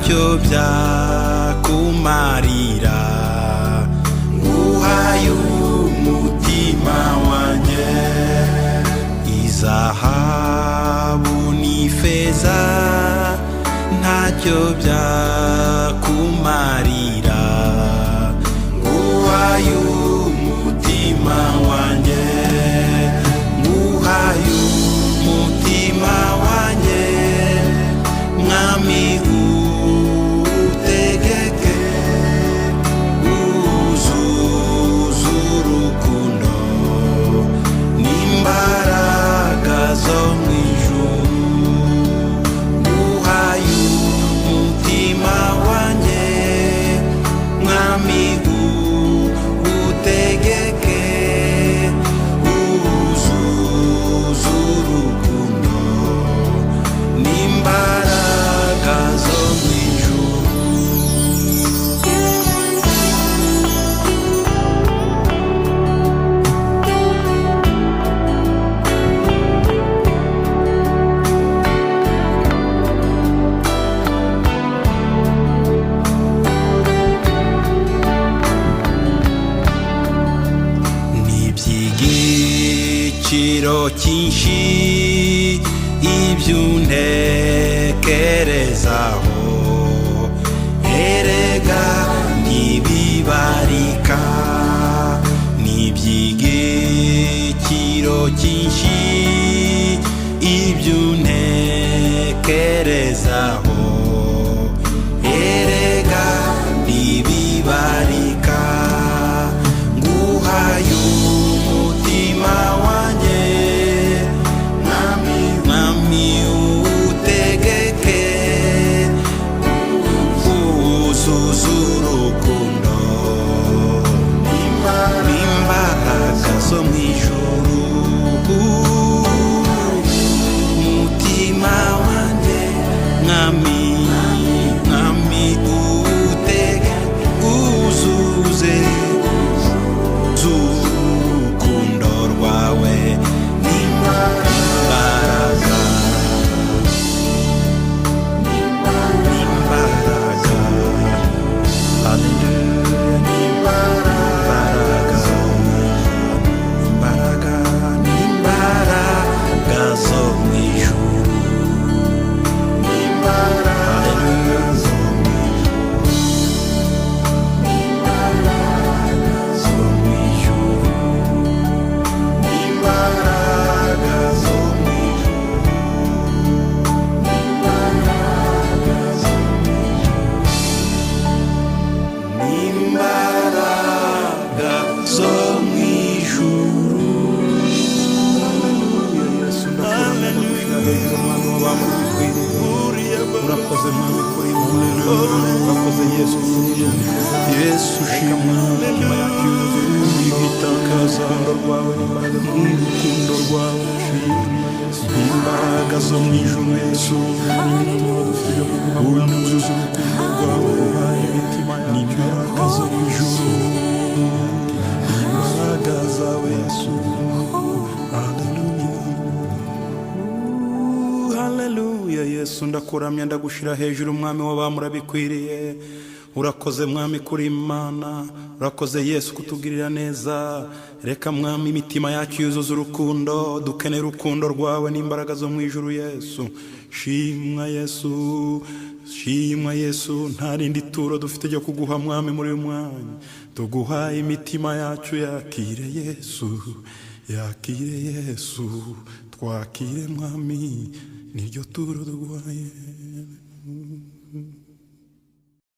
ntacyo byakumarira nguhaye umutima wanjye izahabu n'ifeza ntacyo byakumarira nguhaye umutima wanjye nguhaye umutima wanjye mwami utegeke uzuza urukundo n'imbaraga zo mu ijuru nguhaye umutima wanjye mwami utegeke uzuza urukundo n'imbaraga zo mu ijuru. N'iby'igiciro cyinshi ibyo untekerezaho erega ntibibarika n'iby'igiciro cyinshi ibyo untekerezaho erega ntibibarika nguhaye umutima wanjye mwami utegeke uzuza urukundo n'imbaraga zo mu ijuru umutima wanjye mwami utegeke uzuze urukundo rwawe n'imbaraga haleluya n'imbaraga zo mu ijuru haleluya zo mu ijuru n'imbaraga zo mu ijuru n'imbaraga zo mu ijuru n'imbaraga zo mu ijuru. urakoze mwami kuri urakoze Yesu Yesu shimwa imitima yacu yuzuye igitangaza rwawe n'imbaraga z'urukundo rwawe imbaraga zo mu ijuru Yesu uzuza urukundo rwawe imitima n'imbaraga zo mu ijuru imbaraga zawe Yesu haleluya Yesu ndakuramya ndagushira hejuru mwami w'abami urabikwiriye urakoze mwami kuri Imana urakoze Yesu kutugirira neza reka mwami imitima yacu yuzuza urukundo dukeneye urukundo rwawe n'imbaraga zo mu ijuru Yesu shimwa Yesu nta rindi turo dufite ryo kuguha mwami muri uyu mwanya tuguhaye imitima yacu yakire Yesu twakire mwami niryo turo duguhaye.